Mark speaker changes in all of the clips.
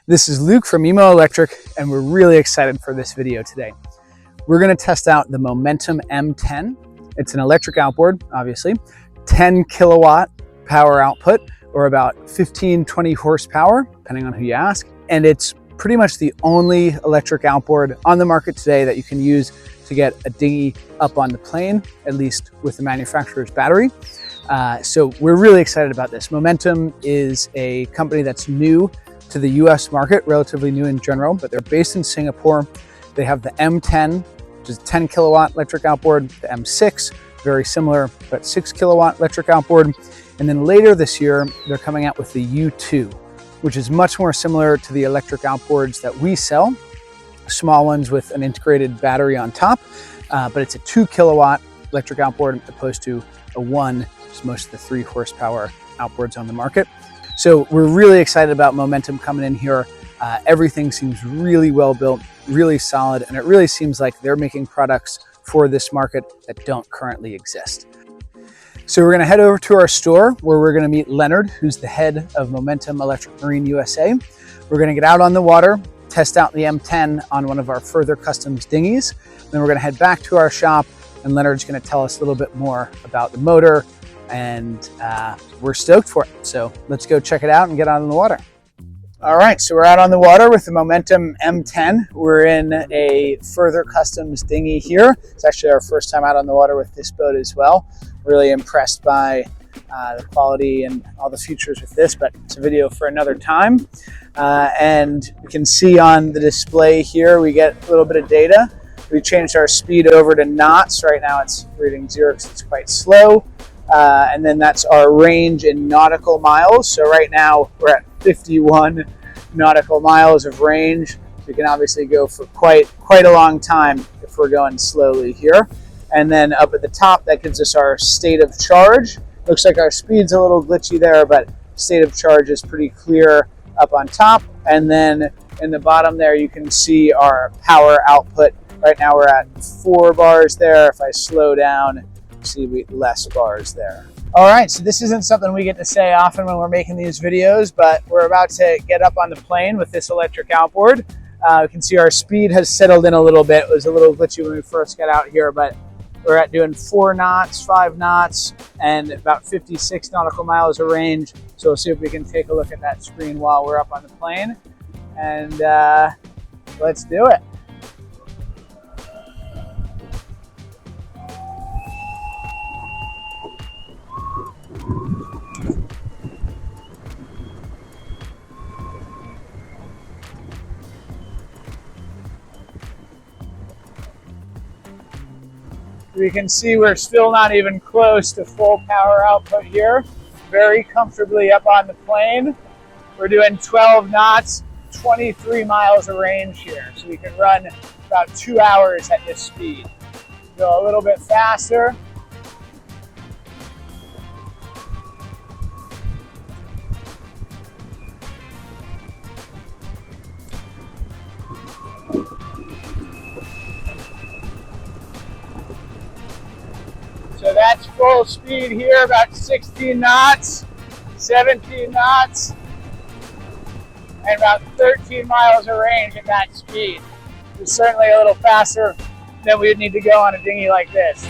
Speaker 1: This is Luke from Emo Electric, and we're really excited for this video today. We're going to test out the Momentum M10. It's an electric outboard, obviously, 10 kilowatt power output, or about 15-20 horsepower, depending on who you ask. And it's pretty much the only electric outboard on the market today that you can use to get a dinghy up on the plane, at least with the manufacturer's battery. So we're really excited about this. Momentum is a company that's new to the US market, relatively new in general, but they're based in Singapore. They have the M10, which is a 10 kilowatt electric outboard, the M6, very similar, but 6 kilowatt electric outboard. And then later this year, they're coming out with the U2, which is much more similar to the electric outboards that we sell, small ones with an integrated battery on top, but it's a 2 kilowatt electric outboard opposed to a 1, which is most of the 3 horsepower outboards on the market. So we're really excited about Momentum coming in here. Everything seems really well built, really solid, and it really seems like they're making products for this market that don't currently exist. So we're gonna head over to our store where we're gonna meet Leonard, who's the head of Momentum Electric Marine USA. We're gonna get out on the water, test out the M10 on one of our further customs dinghies. Then we're gonna head back to our shop, and Leonard's gonna tell us a little bit more about the motor, and we're stoked for it. So let's go check it out and get out on the water. All right, so we're out on the water with the Momentum M10. We're in a further customs dinghy here. It's actually our first time out on the water with this boat as well. Really impressed by the quality and all the features with this, but it's a video for another time. And we can see on the display here, we get a little bit of data. We changed our speed over to knots. Right now it's reading 0 because it's quite slow. And then that's our range in nautical miles. So right now we're at 51 nautical miles of range. So we can obviously go for quite a long time if we're going slowly here. And then up at the top, that gives us our state of charge. Looks like our speed's a little glitchy there, but state of charge is pretty clear up on top. And then in the bottom there, you can see our power output. Right now we're at 4 bars there. If I slow down, see less bars there. All right, so this isn't something we get to say often when we're making these videos, but we're about to get up on the plane with this electric outboard. You can see our speed has settled in a little bit. It was a little glitchy when we first got out here, but we're at doing 4 knots, 5 knots, and about 56 nautical miles of range. So we'll see if we can take a look at that screen while we're up on the plane. And let's do it. We can see we're still not even close to full power output here. Very comfortably up on the plane. We're doing 12 knots, 23 miles of range here. So we can run about 2 hours at this speed. Go a little bit faster. So that's full speed here, about 16 knots, 17 knots, and about 13 miles of range at that speed. It's certainly a little faster than we would need to go on a dinghy like this.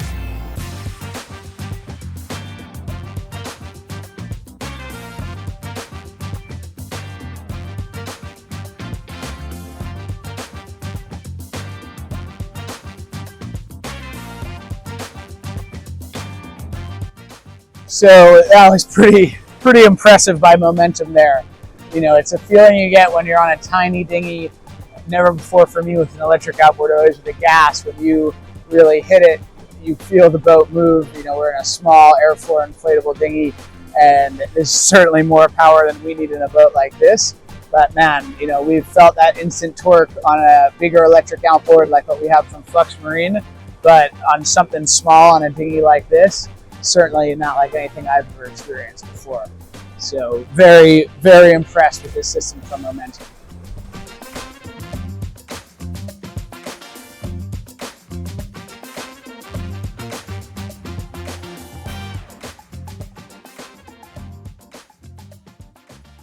Speaker 1: So that was pretty impressive by Momentum there. You know, it's a feeling you get when you're on a tiny dinghy. Never before for me with an electric outboard, always with the gas. When you really hit it, you feel the boat move. You know, we're in a small airfloor inflatable dinghy, and there's certainly more power than we need in a boat like this. But man, you know, we've felt that instant torque on a bigger electric outboard like what we have from Flux Marine, but on something small on a dinghy like this, certainly not like anything I've ever experienced before. So very impressed with this system from Momentum.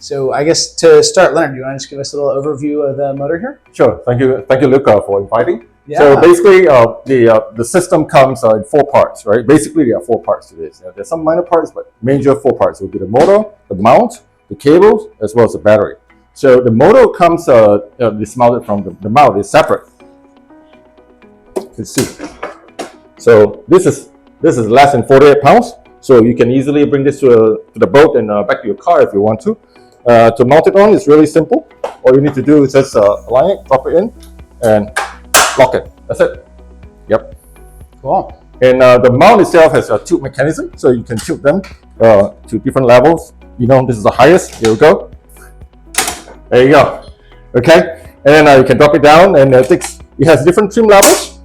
Speaker 1: So I guess to start, Leonard, do you want to just give us a little overview of the motor here?
Speaker 2: Sure. Thank you, Luca, for inviting.
Speaker 1: Yeah.
Speaker 2: So basically, the system comes in 4 parts, right? Basically, there are 4 parts to this. There's some minor parts, but major 4 parts will be the motor, the mount, the cables, as well as the battery. So the motor comes dismounted from the mount is separate. You can see. So this is less than 48 pounds. So you can easily bring this to the boat and back to your car if you want to. To mount it on is really simple. All you need to do is just align it, drop it in, and lock it. That's it. Yep.
Speaker 1: Cool.
Speaker 2: And the mount itself has a tilt mechanism, so you can tilt them to different levels. You know, this is the highest. Here we go. There you go. Okay. And then you can drop it down, and it has different trim levels.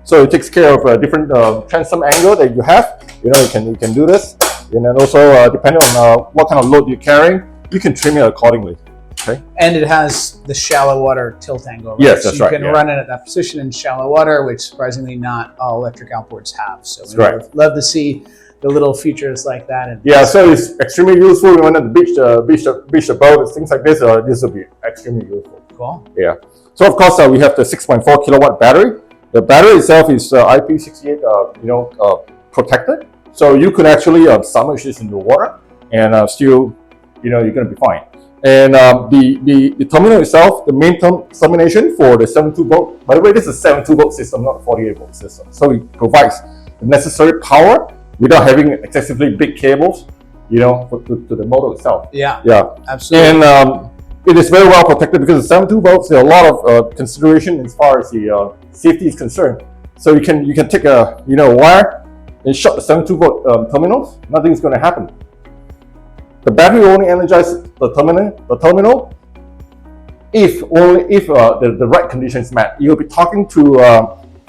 Speaker 2: So it takes care of different transom angle that you have. You know, you can do this. And then also, depending on what kind of load you're carrying, you can trim it accordingly. Okay.
Speaker 1: And it has the shallow water tilt angle. Right?
Speaker 2: Yes,
Speaker 1: so
Speaker 2: that's right.
Speaker 1: You can run it at that position in shallow water, which surprisingly not all electric outboards have. So we
Speaker 2: right.
Speaker 1: love to see the little features like that. And
Speaker 2: yeah, so it's extremely useful. You want to beach the boat, things like this. This will be extremely useful.
Speaker 1: Cool.
Speaker 2: Yeah. So of course we have the 6.4 kilowatt battery. The battery itself is IP68, protected. So you could actually submerge this into water and still, you're going to be fine. And the terminal itself, the main termination for the 72 volt. By the way, this is a 72 volt system, not a 48 volt system. So it provides the necessary power without having excessively big cables, to the motor itself.
Speaker 1: Yeah.
Speaker 2: Yeah.
Speaker 1: Absolutely.
Speaker 2: And it is very well protected because the 72 volts, there are a lot of consideration as far as the safety is concerned. So you can take a wire and short the 72 volt terminals. Nothing's going to happen. The battery only energizes the terminal if the right conditions met. You'll be talking to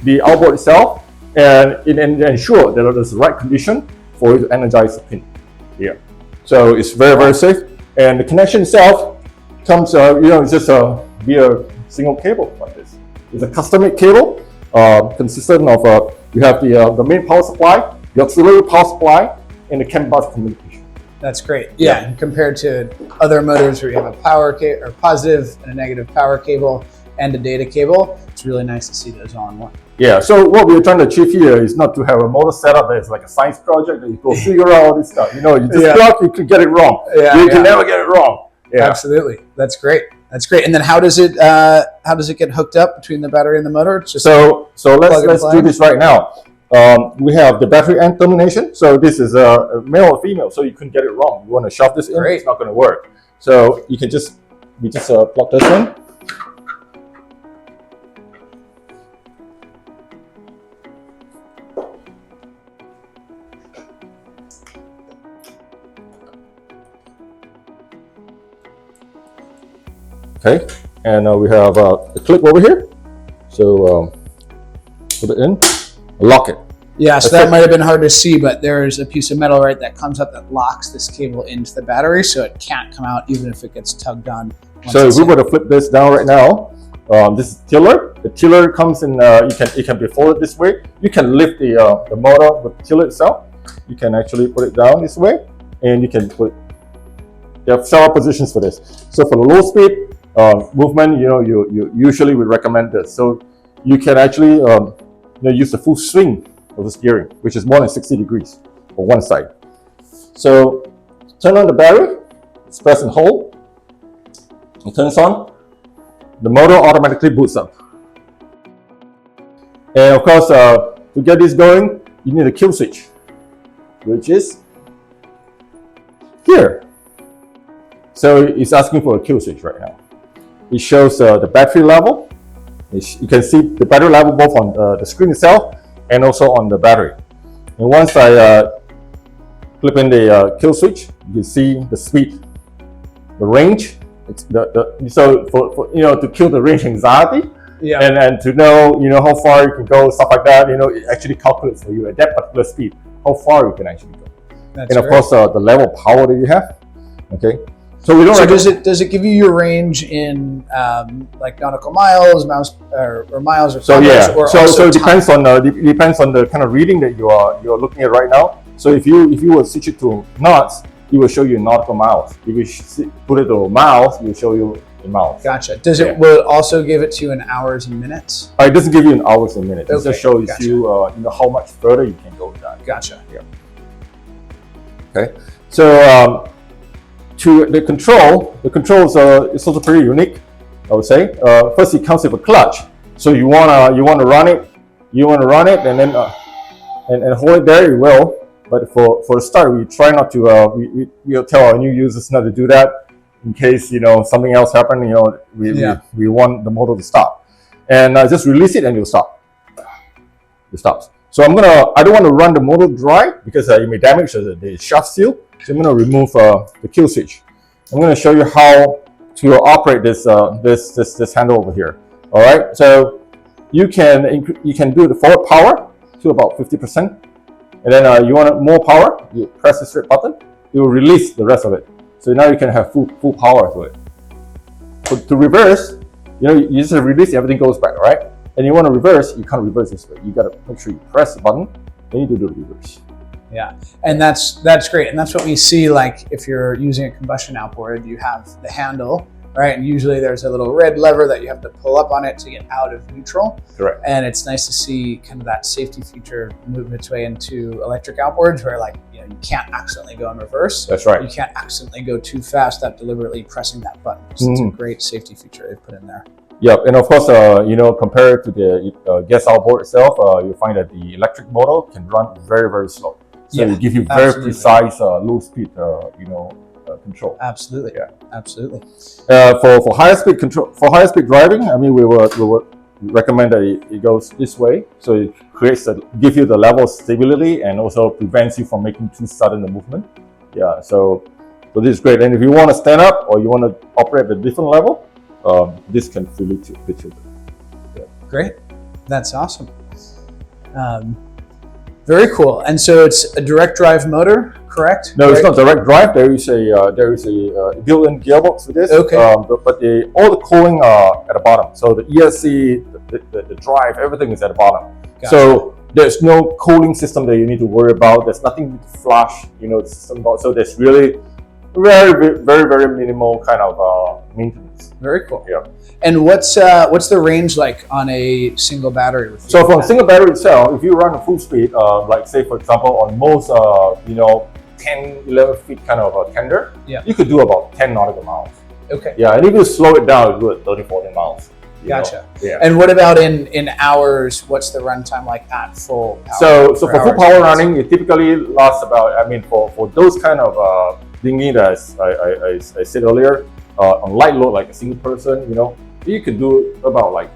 Speaker 2: the outboard itself and ensure that there's the right condition for you to energize the pin here. So it's very, very safe. And the connection itself comes, it's just via single cable like this. It's a custom-made cable consistent of you have the main power supply, the auxiliary power supply, and the CAN bus communication.
Speaker 1: That's great. Yeah, and compared to other motors where you have a power or positive and a negative power cable and a data cable, it's really nice to see those all in one.
Speaker 2: Yeah, so what we're trying to achieve here is not to have a motor setup that's like a science project that you go figure out all this stuff. You just plug, you could get it wrong. You can never get it wrong. Yeah.
Speaker 1: Absolutely. That's great. That's great. And then how does it get hooked up between the battery and the motor? It's just
Speaker 2: so let's do this right now. We have the battery end termination. So this is a male or female, so you couldn't get it wrong. You want to shove this in, it's not going to work. So you can just plug this in. Okay, and we have a clip over here. So put it in, lock it.
Speaker 1: Yeah, so that might have been hard to see, but there's a piece of metal that comes up that locks this cable into the battery, so it can't come out even if it gets tugged on.
Speaker 2: So if we were to flip this down right now, this is tiller. The tiller comes in. It can be folded this way. You can lift the motor with the tiller itself. You can actually put it down this way, and you can put. You have several positions for this. So for the low speed movement, you usually would recommend this. So you can actually use the full swing of the steering, which is more than 60 degrees for one side. So turn on the battery, press and hold. It turns on. The motor automatically boots up. And of course, to get this going, you need a kill switch, which is here. So it's asking for a kill switch right now. It shows the battery level. You can see the battery level both on the screen itself and also on the battery. And once I flip in the kill switch, you can see the speed, the range. It's so for to kill the range anxiety, and to know how far you can go, stuff like that. It actually calculates for you at that particular speed how far you can actually go.
Speaker 1: That's
Speaker 2: and of course the level of power that you have. Okay. So we don't.
Speaker 1: So does it give you your range in like nautical miles, or miles or
Speaker 2: so
Speaker 1: kilometers,
Speaker 2: yeah?
Speaker 1: or
Speaker 2: So it depends on the kind of reading that you're looking at right now. So if you would switch it to knots, it will show you in nautical miles. If you put it to miles, it will show you in miles.
Speaker 1: Gotcha. Does it, will it also give it to you in hours and minutes?
Speaker 2: It doesn't give you in hours and minutes.
Speaker 1: Okay.
Speaker 2: It just shows you, how much further you can go with that.
Speaker 1: Gotcha.
Speaker 2: Yeah. Okay. So to the controls is also pretty unique, I would say. First, it comes with a clutch. So you wanna run it, and then and hold it there. You will. But for the start, we try not to. We'll tell our new users not to do that in case something else happened. We want the motor to stop, and just release it and it'll stop. It stops. So I don't want to run the motor dry because it may damage the shaft seal. So I'm going to remove the kill switch. I'm going to show you how to operate this handle over here. All right. So you can do the forward power to about 50%, and then you want more power. You press the straight button. It will release the rest of it. So now you can have full power to it. So to reverse, you just release, everything goes back. All right. And you want to reverse, you can't reverse this way. You got to make sure you press the button, then you do the reverse.
Speaker 1: Yeah, and that's great. And that's what we see, like if you're using a combustion outboard, you have the handle, right? And usually there's a little red lever that you have to pull up on it to get out of neutral.
Speaker 2: Correct.
Speaker 1: And it's nice to see kind of that safety feature move its way into electric outboards where you can't accidentally go in reverse.
Speaker 2: That's right.
Speaker 1: You can't accidentally go too fast without deliberately pressing that button. So it's a great safety feature they've put in there.
Speaker 2: Yep, and of course, compared to the gas outboard itself, you'll find that the electric motor can run very, very slow. So it gives you very precise low speed, control.
Speaker 1: Absolutely.
Speaker 2: Yeah.
Speaker 1: Absolutely.
Speaker 2: For higher speed control, for higher speed driving, I mean, we would recommend that it goes this way. So it gives you the level of stability and also prevents you from making too sudden a movement. Yeah. So this is great. And if you want to stand up or you want to operate at a different level, this can fully be tilted. Yeah.
Speaker 1: Great, that's awesome. Very cool. And so it's a direct drive motor, correct?
Speaker 2: No, it's not direct drive. There is a built-in gearbox for this.
Speaker 1: Okay.
Speaker 2: But all the cooling are at the bottom. So the ESC, the drive, everything is at the bottom. Gotcha. So there's no cooling system that you need to worry about. There's nothing to flush, the system about. So there's really very, very, very minimal kind of maintenance.
Speaker 1: Very cool.
Speaker 2: Yeah.
Speaker 1: And what's the range like on a single battery?
Speaker 2: So from a single battery itself, if you run a full speed, like say for example on most 10, 11 feet kind of tender, you could do about 10 nautical miles.
Speaker 1: Okay.
Speaker 2: Yeah, and if you slow it down, you do it 30, 40 miles.
Speaker 1: Gotcha.
Speaker 2: Yeah.
Speaker 1: And what about in hours? What's the runtime like at full power?
Speaker 2: So for full power running, it typically lasts about, for those kind of dinghy that I said earlier, on light load, like a single person, you could do about like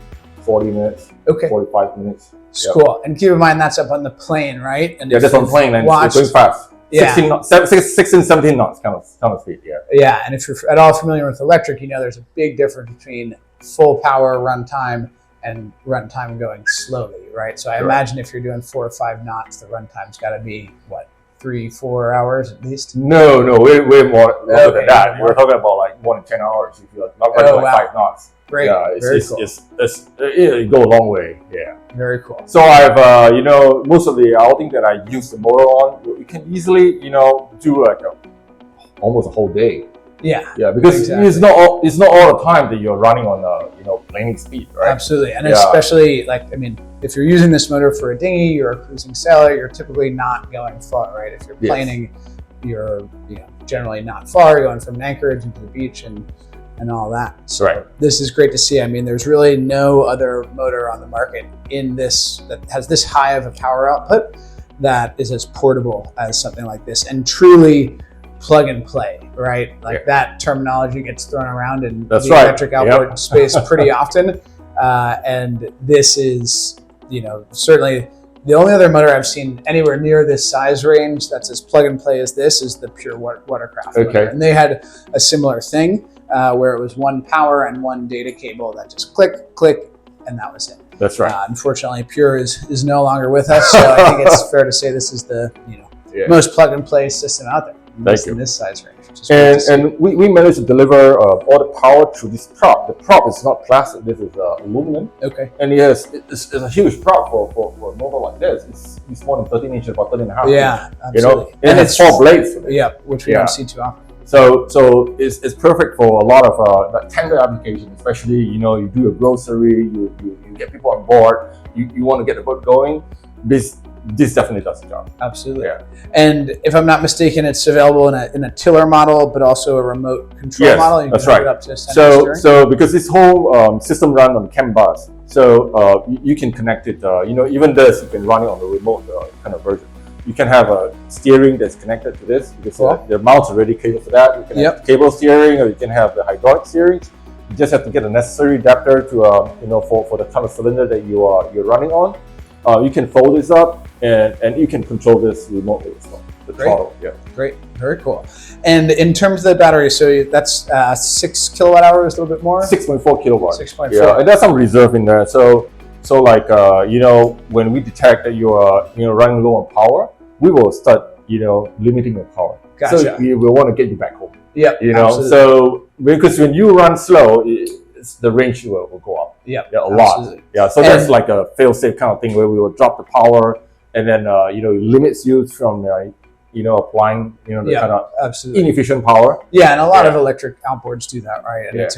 Speaker 2: 40 minutes, 45 minutes.
Speaker 1: Cool. And keep in mind that's up on the plane, right? And
Speaker 2: that's on plane and it's going fast.
Speaker 1: Yeah.
Speaker 2: 16, 17 knots kind of speed, yeah.
Speaker 1: Yeah, and if you're at all familiar with electric, there's a big difference between full power runtime and runtime going slowly, right? So I imagine if you're doing 4 or 5 knots, the runtime's got to be, what, 3-4 hours at least?
Speaker 2: No, way more than that. We're talking about like more than 10 hours if you're not running 5 knots.
Speaker 1: Great.
Speaker 2: Yeah, it go a long way. Yeah.
Speaker 1: Very cool.
Speaker 2: So I've, most of the outing that I use the motor on, you can easily, do like almost a whole day.
Speaker 1: Yeah.
Speaker 2: Yeah, because it's not all the time that you're running on planing speed, right?
Speaker 1: Absolutely, and especially if you're using this motor for a dinghy, you're a cruising sailor, you're typically not going far, right? If you're planing, you're generally not far. You're going from anchorage into the beach and all that. So this is great to see. There's really no other motor on the market that has this high of a power output that is as portable as something like this and truly plug and play, right? Like that terminology gets thrown around in the electric outboard space pretty often. And this is, certainly the only other motor I've seen anywhere near this size range that's as plug and play as this is the pure watercraft motor. And they had a similar thing where it was one power and one data cable that just click, click, and that was it.
Speaker 2: That's right.
Speaker 1: Unfortunately, Pure is no longer with us, so I think it's fair to say this is the most plug and play system out there. Just in this size range. Which is great to see.
Speaker 2: And we managed to deliver all the power through this prop. The prop is not plastic. This is aluminum.
Speaker 1: Okay.
Speaker 2: And yes, it's a huge prop for a motor like this. It's more than 13 inches, about 13 and a half.
Speaker 1: Yeah,
Speaker 2: inches,
Speaker 1: absolutely.
Speaker 2: And it has 4 blades.
Speaker 1: Yeah, which we don't see too often.
Speaker 2: So it's perfect for a lot of that tender applications, especially you do a grocery, you get people on board, you want to get the boat going. This definitely does the job.
Speaker 1: Absolutely. Yeah. And if I'm not mistaken, it's available in a tiller model, but also a remote control model.
Speaker 2: That's right.
Speaker 1: Up to
Speaker 2: so because this whole system runs on CAN bus, so you can connect it. Even this you can run it on the remote kind of version. You can have a steering that's connected to this because the mount's already cabled for that. You can have cable steering, or you can have the hydraulic steering. You just have to get a necessary adapter to for the kind of cylinder that you're running on. You can fold this up and you can control this remotely as well. The throttle. Yeah.
Speaker 1: Great. Very cool. And in terms of the battery, so that's 6 kilowatt hours, a little bit more.
Speaker 2: 6.4 kilowatts.
Speaker 1: 6.4.
Speaker 2: Yeah, and there's some reserve in there. So like when we detect that you are running low on power, we will start limiting your power.
Speaker 1: Gotcha.
Speaker 2: So we will want to get you back home.
Speaker 1: Yeah.
Speaker 2: Absolutely. So because when you run slow, the range will go up.
Speaker 1: Yeah.
Speaker 2: A lot. Yeah. So that's like a fail-safe kind of thing where we will drop the power, and then it limits you from applying the kind of inefficient power.
Speaker 1: Yeah, and a lot of electric outboards do that, right? And it's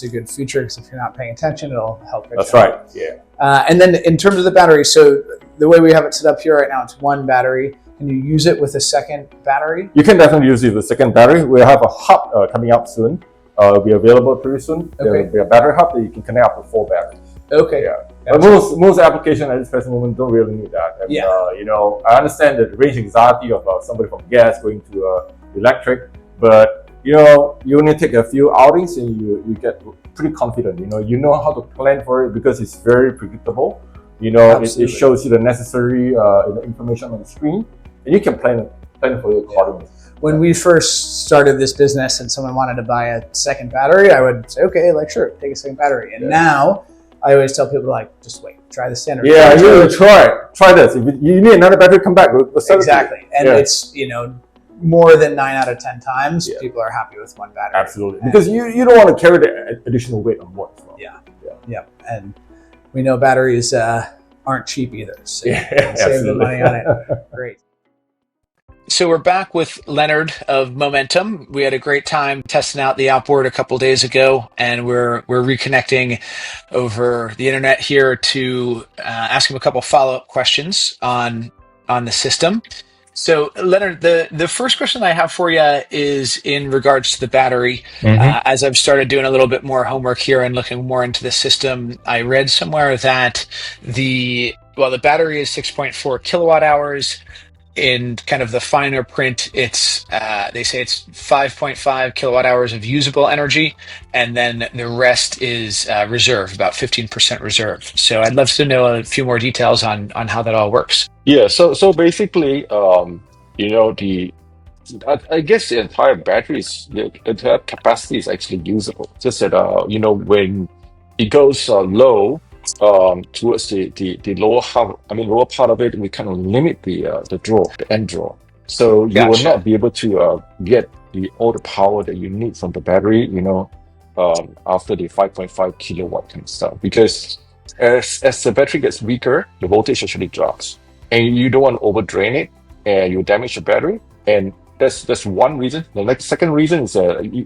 Speaker 1: a good feature because if you're not paying attention, it'll help.
Speaker 2: That's right. Yeah.
Speaker 1: And then in terms of the battery, so the way we have it set up here right now, it's one battery. Can you use it with a second battery?
Speaker 2: You can definitely use it with a second battery. We'll have a hub coming out soon. It'll be available pretty soon. There will be a battery hub that you can connect up to 4 batteries.
Speaker 1: Okay.
Speaker 2: Yeah. But most applications at this present moment don't really need that. And, I understand the range anxiety of somebody from gas going to electric, but you only take a few outings and you get pretty confident. You know how to plan for it because it's very predictable. It shows you the necessary information on the screen, and you can plan for it accordingly.
Speaker 1: When we first started this business and someone wanted to buy a second battery, I would say, okay, sure, take a second battery. And now I always tell people just wait, try the standard.
Speaker 2: Yeah, try this. If you need another battery, come back.
Speaker 1: Exactly. And it's, more than 9 out of 10 times, people are happy with one battery.
Speaker 2: Absolutely. Because you don't want to carry the additional weight on board as well.
Speaker 1: Yeah. And we know batteries aren't cheap either. So save the money on it. Great. So we're back with Leonard of Momentum. We had a great time testing out the outboard a couple days ago, and we're reconnecting over the internet here to ask him a couple follow-up questions on the system. So Leonard, the first question I have for you is in regards to the battery. As I've started doing a little bit more homework here and looking more into the system, I read somewhere that the battery is 6.4 kilowatt hours. In kind of the finer print, it's they say it's 5.5 kilowatt hours of usable energy, and then the rest is reserve, about 15% reserve. So I'd love to know a few more details on how that all works.
Speaker 3: Yeah, so basically, I guess the entire battery's the entire capacity is actually usable. Just that when it goes low, towards the lower half, lower part of it, we kind of limit the draw, the end draw. So you will not be able to get all the power that you need from the battery, after the 5.5 kilowatt kind of stuff. Because as the battery gets weaker, the voltage actually drops, and you don't want to overdrain it, and you damage the battery. And that's one reason. The second reason is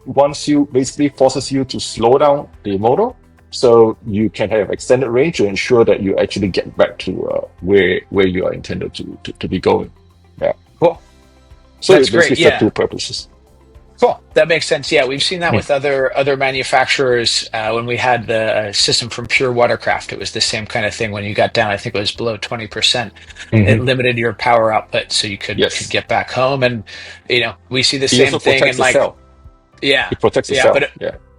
Speaker 3: once you basically forces you to slow down the motor, so you can have extended range to ensure that you actually get back to where you are intended to be going. Yeah.
Speaker 1: Cool.
Speaker 3: So that's great. Yeah. 2 purposes.
Speaker 1: Cool. That makes sense. Yeah, we've seen that with other manufacturers. When we had the system from Pure Watercraft, it was the same kind of thing. When you got down, I think it was below 20%, it limited your power output, so you could get back home. And we see the same thing. And
Speaker 3: it protects the cell.
Speaker 1: Yeah,
Speaker 3: it protects the cell.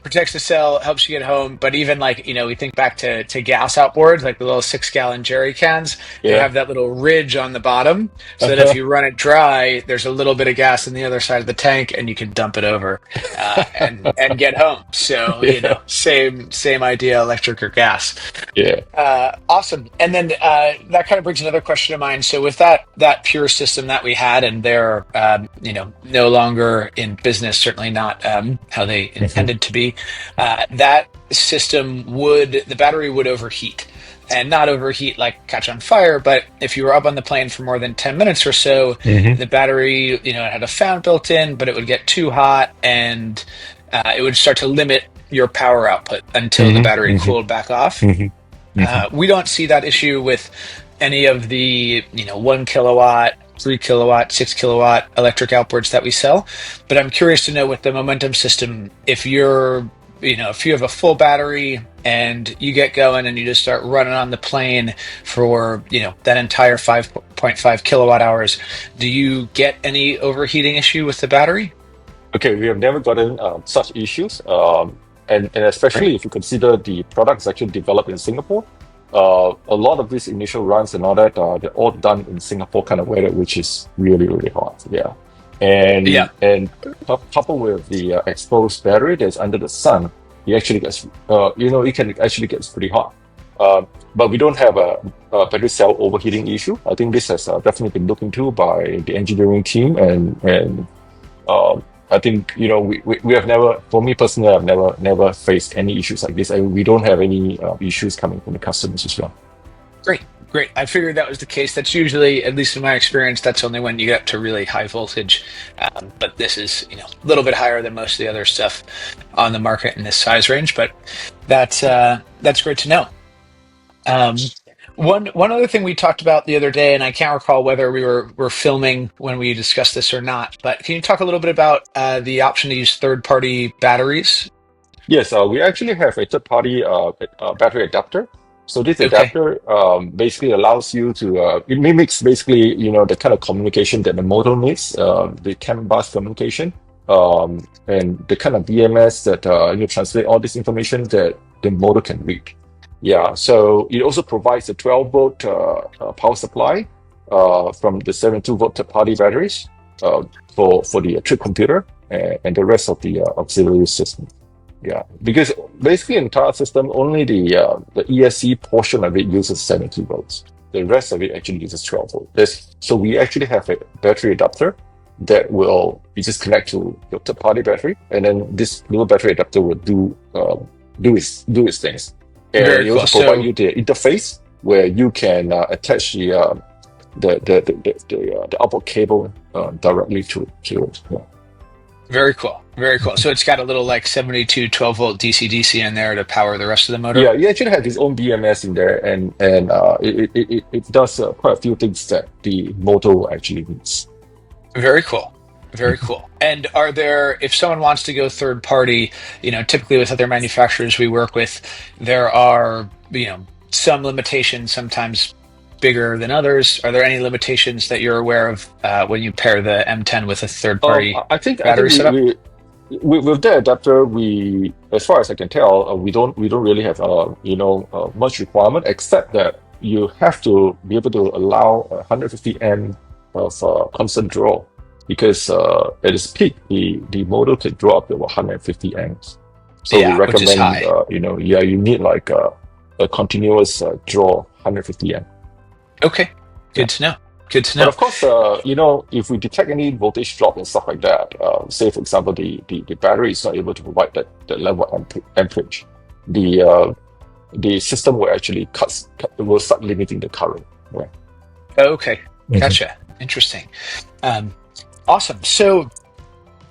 Speaker 1: protects the sail, helps you get home. But even like, we think back to gas outboards, like the little 6-gallon jerry cans, they
Speaker 3: Yeah.
Speaker 1: have that little ridge on the bottom so that if
Speaker 3: Uh-huh.
Speaker 1: you run it dry, there's a little bit of gas on the other side of the tank and you can dump it over and get home. So,
Speaker 3: Yeah.
Speaker 1: same idea, electric or gas.
Speaker 3: Yeah.
Speaker 1: Awesome. And then that kind of brings another question to mind. So with that pure system that we had, and they're no longer in business, certainly not how they
Speaker 3: Mhm.
Speaker 1: intended to be, that system the battery would overheat. And not overheat like catch on fire, but if you were up on the plane for more than 10 minutes or so,
Speaker 3: Mhm.
Speaker 1: the battery, it had a fan built in, but it would get too hot and it would start to limit your power output until the
Speaker 3: Mhm.
Speaker 1: battery
Speaker 3: Mhm.
Speaker 1: cooled back off.
Speaker 3: Mhm. Mhm.
Speaker 1: We don't see that issue with any of the 1 kilowatt, 3 kilowatt, 6 kilowatt electric outboards that we sell. But I'm curious to know with the Momentum system, if if you have a full battery and you get going and you just start running on the plane for that entire 5.5 kilowatt hours, do you get any overheating issue with the battery?
Speaker 3: Okay, we have never gotten such issues, and
Speaker 1: Great.
Speaker 3: especially if you consider the products actually developed in Singapore, a lot of these initial runs and all that, they're all done in Singapore kind of weather, which is really, really hot. Yeah,
Speaker 1: Yeah.
Speaker 3: and coupled with the exposed battery that's under the sun, it actually gets, it can actually get pretty hot. Uh, but we don't have a battery cell overheating issue. I think this has definitely been looked into by the engineering team, and I think we have never, for me personally, I've never faced any issues like this, and we don't have any issues coming from the customers as well.
Speaker 1: Great, great. I figured that was the case. That's usually, at least in my experience, that's only when you get to really high voltage. But this is, a little bit higher than most of the other stuff on the market in this size range. But that's great to know. Um, one other thing we talked about the other day, and I can't recall whether we were filming when we discussed this or not. But can you talk a little bit about the option to use third-party batteries?
Speaker 3: Yes, we actually have a third-party battery adapter. So this
Speaker 1: Okay.
Speaker 3: adapter basically allows you to it mimics basically the kind of communication that the motor needs, the CAN bus communication, and the kind of BMS that translate all this information that the motor can read. Yeah, so it also provides a 12-volt power supply from the 72-volt third-party batteries for the trip computer and the rest of the auxiliary system. Yeah, because basically entire system only the ESC portion of it uses 72 volts. The rest of it actually uses 12 volts. So we actually have a battery adapter that will you just connect to your third-party battery, and then this little battery adapter will do its things. And
Speaker 1: Very
Speaker 3: it
Speaker 1: cool.
Speaker 3: also provide
Speaker 1: So
Speaker 3: you the interface where you can attach the outboard cable directly to it. Yeah.
Speaker 1: very cool. Very cool. So it's got a little like 72 12-volt DC-DC in there to power the rest of the motor.
Speaker 3: Yeah, you actually have its own BMS in there, and it does quite a few things that the motor actually needs.
Speaker 1: Very cool. Very cool. And if someone wants to go third party, typically with other manufacturers we work with, there are, some limitations, sometimes bigger than others. Are there any limitations that you're aware of when you pair the M10 with a third party
Speaker 3: I think
Speaker 1: battery setup?
Speaker 3: with the adapter, we, as far as I can tell, we don't really have much requirement, except that you have to be able to allow 150 amp of constant draw, because at its peak the motor can draw up to about 150 amps. So we
Speaker 1: Yeah, which is
Speaker 3: recommend
Speaker 1: high.
Speaker 3: you need like a continuous draw 150 amp.
Speaker 1: Okay.
Speaker 3: Yeah.
Speaker 1: Good to know. Good to
Speaker 3: But
Speaker 1: know.
Speaker 3: of course, if we detect any voltage drop and stuff like that, say for example, the battery is not able to provide that level of amperage, the system will actually will start limiting the current. Right.
Speaker 1: Okay.
Speaker 3: Mhm.
Speaker 1: Gotcha. Interesting. Um, awesome. So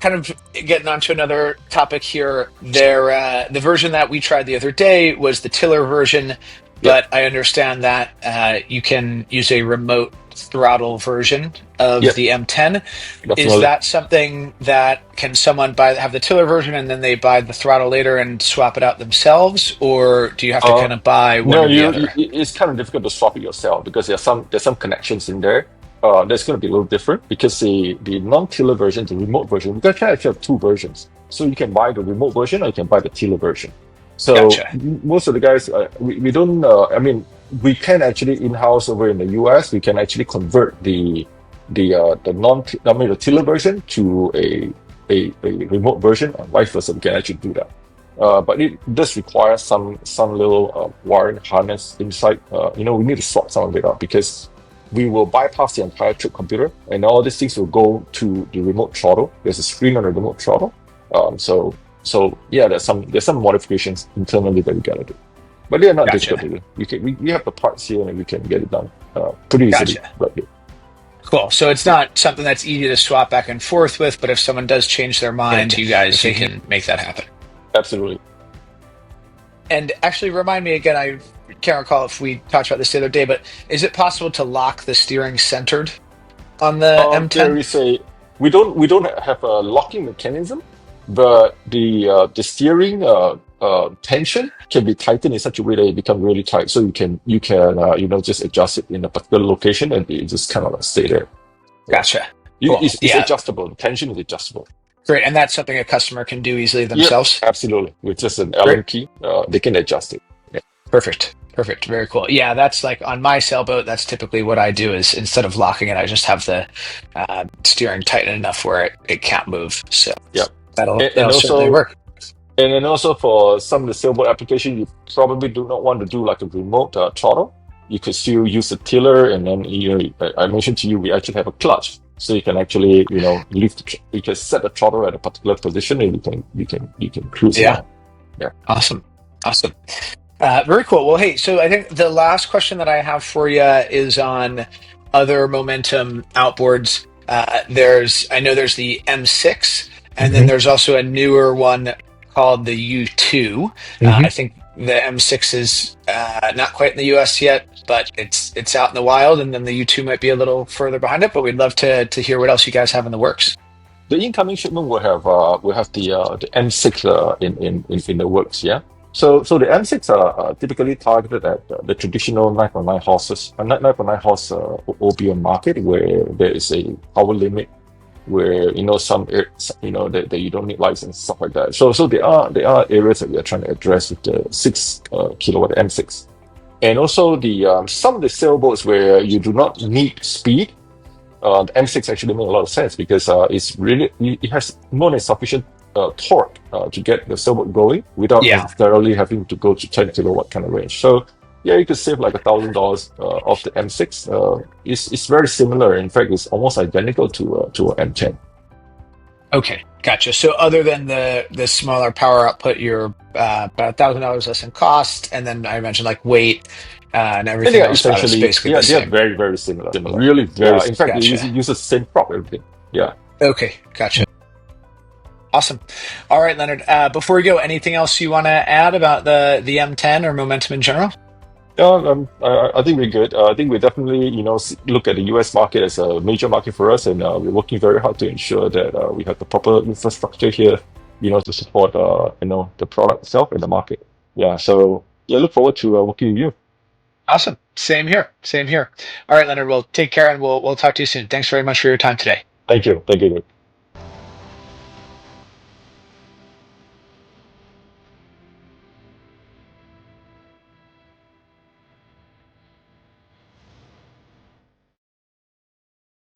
Speaker 1: kind of getting onto another topic here. The version that we tried the other day was the tiller version,
Speaker 3: Yeah,
Speaker 1: but I understand that you can use a remote throttle version
Speaker 3: yeah,
Speaker 1: of the M10. Is
Speaker 3: definitely.
Speaker 1: that something that can someone have the tiller version and then they buy the throttle later and swap it out themselves, or do you have to
Speaker 3: Uh,
Speaker 1: kind of buy one
Speaker 3: no,
Speaker 1: or the other?
Speaker 3: it's kind of difficult to swap it yourself because there's some connections in there. that's going to be a little different because the non-tiller version, the remote version, we can actually have two versions. So you can buy the remote version or you can buy the tiller version. So
Speaker 4: Gotcha.
Speaker 3: most of the guys, we don't. I mean, we can actually in-house over in the US. We can actually convert the the tiller version to a remote version, and vice versa. We can actually do that. But it does require some little wiring harness inside. We need to sort some of it out because we will bypass the entire trip computer, and all these things will go to the remote throttle. There's a screen on the remote throttle. So yeah, there's some modifications internally that we gotta do, but they're not
Speaker 4: Gotcha.
Speaker 3: difficult to do. We have the parts here, and we can get it done pretty easily.
Speaker 4: Gotcha.
Speaker 3: Right here.
Speaker 4: Cool. So it's not something that's easy to swap back and forth with, but if someone does change their mind, you guys can make that happen.
Speaker 3: Absolutely.
Speaker 4: And actually, remind me again, I can't recall if we talked about this the other day, but is it possible to lock the steering centered on the
Speaker 3: There
Speaker 4: M10?
Speaker 3: is we don't have a locking mechanism, but the steering tension can be tightened in such a way that it becomes really tight. So you can just adjust it in a particular location and it just kind of stay there.
Speaker 4: Gotcha. Cool.
Speaker 3: It's adjustable. The tension is adjustable.
Speaker 4: Great. And that's something a customer can do easily themselves?
Speaker 3: Yeah, absolutely. With just an Allen key, they can adjust it. Yeah.
Speaker 4: Perfect. Very cool. Yeah, that's like on my sailboat, that's typically what I do is instead of locking it, I just have the steering tightened enough where it can't move. So
Speaker 3: yeah,
Speaker 4: that'll
Speaker 3: also,
Speaker 4: certainly work.
Speaker 3: And then also for some of the sailboat application, you probably do not want to do like a remote throttle. You could still use a tiller, and then I mentioned to you we actually have a clutch, so you can actually lift. You can set the throttle at a particular position, and you can cruise.
Speaker 4: Yeah.
Speaker 3: Yeah.
Speaker 4: Awesome. Very cool. Well, hey, so I think the last question that I have for you is on other Momentum outboards. I know there's the M6, and then there's also a newer one called the U2. I think the M6 is not quite in the US yet, but it's out in the wild, and then the U2 might be a little further behind it. But we'd love to hear what else you guys have in the works.
Speaker 3: The incoming shipment will have the M6 in the works. Yeah. So the M6 are typically targeted at the traditional 9.9 horses, 9.9 horse OBM market, where there is a power limit, where that you don't need license, stuff like that. So there are areas that we are trying to address with the 6 kilowatt M6, and also the some of the sailboats where you do not need speed. The M6 actually makes a lot of sense because it has more than sufficient torque to get the sailboat going without necessarily having to go to 10 kilowatt kind of range. So yeah, you could save like $1,000 off the M6. It's very similar. In fact, it's almost identical to an M10.
Speaker 4: Okay, gotcha. So other than the smaller power output, you're about $1,000 less in cost, and then I mentioned like weight and everything else.
Speaker 3: Essentially,
Speaker 4: basically the same.
Speaker 3: they're very, very similar. Really, very. In fact,
Speaker 4: gotcha.
Speaker 3: They use the same prop, everything. Yeah.
Speaker 4: Okay, gotcha. Awesome. All right, Leonard. Before we go, anything else you want to add about the M10 or Momentum in general?
Speaker 3: I think we're good. I think we definitely, look at the US market as a major market for us, and we're working very hard to ensure that we have the proper infrastructure here, to support, the product itself in the market. Yeah. So yeah, look forward to working with you.
Speaker 4: Awesome. Same here. All right, Leonard. Well, take care, and we'll talk to you soon. Thanks very much for your time today.
Speaker 3: Thank you.